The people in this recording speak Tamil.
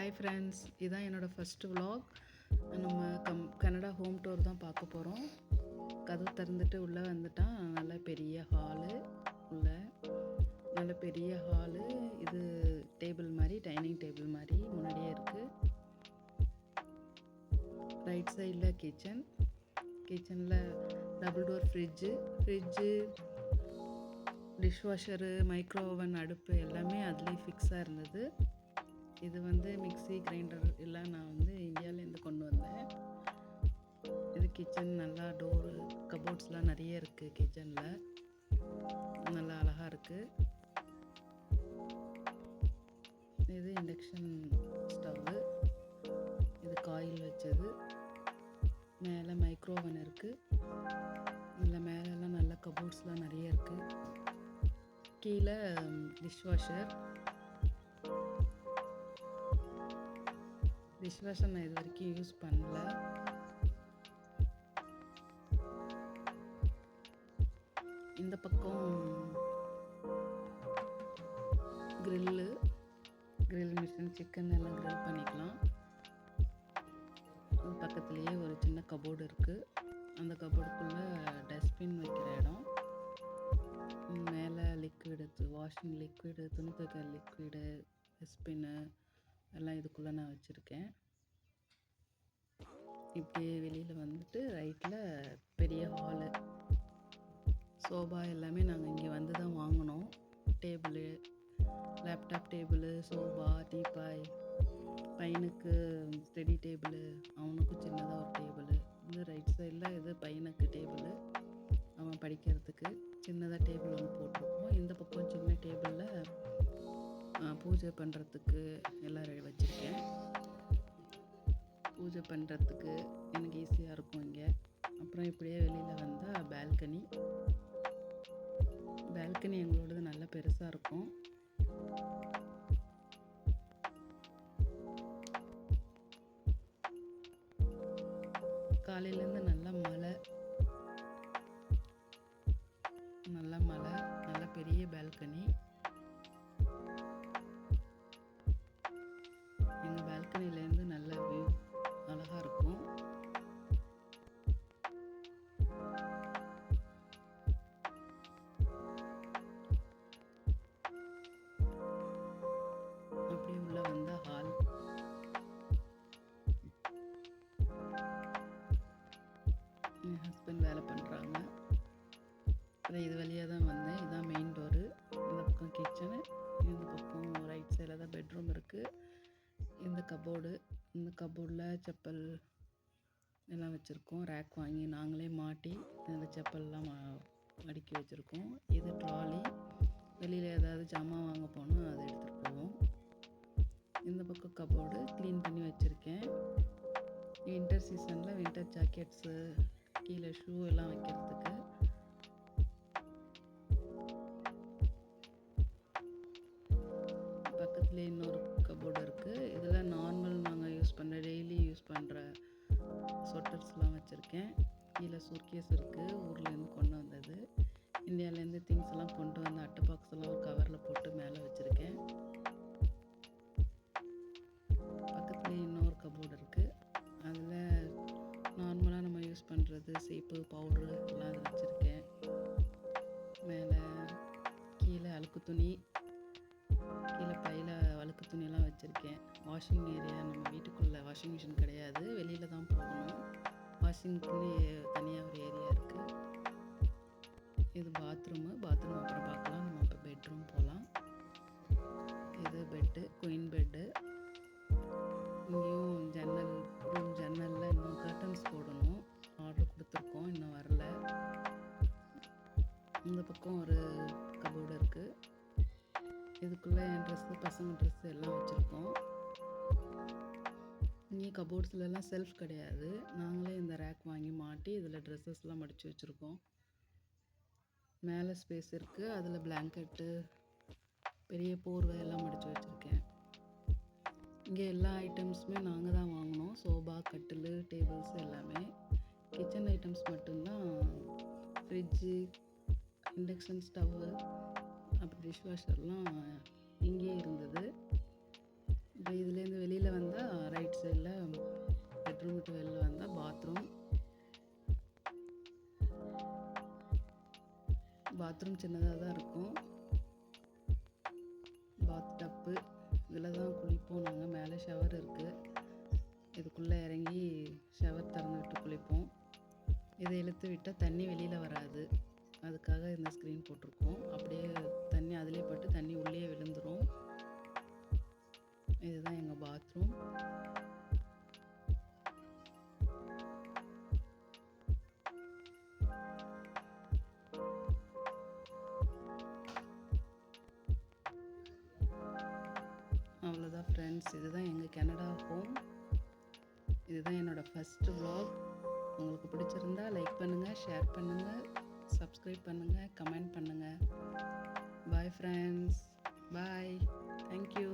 ஹாய் ஃப்ரெண்ட்ஸ், இதுதான் என்னோடய ஃபஸ்ட்டு vlog. நம்ம கனடா ஹோம் டூர் தான் பார்க்க போகிறோம். கதவு திறந்துட்டு உள்ளே வந்துட்டால் நல்ல பெரிய ஹாலு. உள்ளே நல்ல பெரிய ஹாலு. இது டேபிள் மாதிரி, டைனிங் டேபிள் மாதிரி முன்னாடியே இருக்குது. ரைட் சைடில் கிச்சனில் double door fridge, dishwasher, micro oven, அடுப்பு எல்லாமே அதுலேயே ஃபிக்ஸாக இருந்தது. இது மிக்ஸி, கிரைண்டர் எல்லாம் நான் இந்தியாவிலேருந்து கொண்டு வந்தேன். இது கிச்சன். நல்லா டோரு, கபோர்ட்ஸ்லாம் நிறைய இருக்குது கிச்சனில். நல்லா அழகாக இருக்குது. இது இண்டக்ஷன் ஸ்டவ்வு. இது காயில் வச்சது. மேலே மைக்ரோ ஓவன் இருக்குது. இதில் மேலெல்லாம் நல்லா கபோர்ட்ஸ்லாம் நிறைய இருக்குது. கீழே டிஷ்வாஷர் நான் இது வரைக்கும் யூஸ் பண்ணல. இந்த பக்கம் கிரில் மிஷின், சிக்கன் எல்லாம் கிரில் பண்ணிக்கலாம். பக்கத்துலேயே ஒரு சின்ன கபோர்டு இருக்குது. அந்த கபோர்டுக்குள்ளே டஸ்ட்பின் வைக்கிற இடம். மேலே லிக்விடு, வாஷிங் லிக்விடு, துணி துவைக்கிற லிக்விடு, டஸ்ட்பின்னு எல்லாம் இதுக்குள்ளே நான் வச்சுருக்கேன். இப்படியே வெளியில் ரைட்டில் பெரிய ஹாலு. சோபா எல்லாமே நாங்கள் இங்கே தான் வாங்கினோம். Table, laptop table, sofa, teapoy, பையனுக்கு ஸ்டடி டேபிளு, அவனுக்கும் சின்னதாக ஒரு டேபிளு. இந்த ரைட் சைடில் இது பையனுக்கு டேபிளு, அவன் படிக்கிறதுக்கு சின்னதாக டேபிள் ஒன்று போட்டிருக்கோம். இந்த பக்கம் சின்ன டேபிளில் பூஜை பண்ணுறதுக்கு எல்லாம் வச்சுருக்கேன். பூஜை பண்ணுறதுக்கு எனக்கு ஈஸியாக இருக்கும் இங்கே. அப்புறம் இப்படியே வெளியில் வந்தால் பால்கனி எங்களோடது நல்லா பெருசாக இருக்கும். காலையிலேருந்து நல்ல மழை, நல்ல பெரிய பால்கனி. எங்கள் பால்கனிலேருந்து நல்ல வியூ அழகாக இருக்கும். அப்படியே உள்ள வந்தால் ஹால். என் ஹஸ்பண்ட் வேலை பண்ணுறாங்க. அப்புறம் இது வழியாக தான் வந்தேன். இதுதான் மெயின் டோரு. இந்த பக்கம் கிச்சனு, இந்த பக்கம் ரைட் சைடில் தான் பெட்ரூம் இருக்குது. இந்த கபோர்டில் செப்பல் எல்லாம் வச்சுருக்கோம். ரேக் வாங்கி நாங்களே மாட்டி இந்த செப்பல்லாம் அடுக்கி வச்சுருக்கோம். இது ட்ராலி. வெளியில் ஏதாவது ஜாமான் வாங்க போனால் அதை எடுத்துகிட்டு போவோம். இந்த பக்கம் கபோர்டு க்ளீன் பண்ணி வச்சுருக்கேன். வின்டர் சீசனில் வின்டர் ஜாக்கெட்ஸு, கீழே ஷூ எல்லாம் வைக்கிறதுக்கு. பக்கத்துலேயே இன்னொரு கபோர்டு இருக்குது. இதில் நார்மல் நாங்கள் டெய்லி யூஸ் பண்ணுற ஸ்வெட்டர்ஸ்லாம் வச்சுருக்கேன். கீழே சூட்கேஸ் இருக்குது. ஊர்லேருந்து கொண்டு வந்தது. இந்தியாவிலேருந்து திங்ஸ் எல்லாம் கொண்டு வந்து அட்டை பாக்ஸ் எல்லாம் ஒரு கவரில் போட்டு மேலே வச்சுருக்கேன். பக்கத்துலேயே இன்னொரு கபோர்டு இருக்குது. அதில் நார்மலாக நம்ம யூஸ் பண்ணுறது சீப்பு, பவுட்ரு எல்லாம் அதை வச்சுருக்கேன். மேலே கீழே அழுக்கு துணி, கீழே பையில் அழுக்கு துணியெல்லாம் வச்சுருக்கேன். வாஷிங் ஏரியா, நம்ம வீட்டுக்குள்ளே வாஷிங் மிஷின் கிடையாது, வெளியில் தான் போகணும். வாஷிங்க்குள்ளே தனியாக ஒரு ஏரியா இருக்குது. இது பாத்ரூம் அப்புறம் பார்க்கலாம். நம்ம இப்போ பெட்ரூம் போகலாம். இது பெட்டு, குயின் பெட்டு. இங்கேயும் ஜன்னலில் இன்னும் கர்டன்ஸ் போடணும். ஆர்டர் கொடுத்துருக்கோம், இன்னும் வரல. இந்த பக்கம் ஒரு கபோர்டு இருக்குது. இதுக்குள்ளே என் ட்ரெஸ்ஸு, பசங்க ட்ரெஸ்ஸு எல்லாம் வச்சுருக்கோம். இங்கே கபோர்ட்ஸ்லாம் செல்ஃப் கிடையாது. நாங்களே இந்த ரேக் வாங்கி மாட்டி இதில் ட்ரெஸ்ஸஸ்லாம் மடித்து வச்சுருக்கோம். மேலே ஸ்பேஸ் இருக்குது. அதில் பிளாங்கெட்டு, பெரிய போர்வை எல்லாம் மடித்து வச்சுருக்கேன். இங்கே எல்லா ஐட்டம்ஸுமே நாங்கள் தான் வாங்கினோம். சோபா, கட்டில், டேபிள்ஸ் எல்லாமே. கிச்சன் ஐட்டம்ஸ் மட்டும்தான். ஃப்ரிட்ஜு, இண்டக்ஷன் ஸ்டவ்வு, அப்புறம் டிஷ்வாஷர்லாம் இங்கேயே இருந்தது. இப்போ இதுலேருந்து வெளியில் பாத்ரூம் சின்னதாக தான் இருக்கும். பாத் டப்பு இதில் தான் குளிப்போம் நாங்கள். மேலே ஷவர் இருக்குது, இதுக்குள்ளே இறங்கி ஷவர் திறந்து விட்டு குளிப்போம். இதை இழுத்து விட்டால் தண்ணி வெளியில் வராது, அதுக்காக இந்த ஸ்க்ரீன் போட்டிருக்கோம். அப்படியே தண்ணி அதிலே பட்டு தண்ணி உள்ளே விழுந்துடும். இதுதான் எங்கள் பாத்ரூம். அவ்வளோதான் ஃப்ரெண்ட்ஸ், இதுதான் எங்கள் கனடா ஹோம். இதுதான் என்னோடய ஃபஸ்ட்டு vlog. உங்களுக்கு பிடிச்சிருந்தா லைக் பண்ணுங்கள், ஷேர் பண்ணுங்கள், சப்ஸ்கிரைப் பண்ணுங்கள், கமெண்ட் பண்ணுங்கள். பாய் ஃப்ரெண்ட்ஸ், பாய், தேங்க்யூ.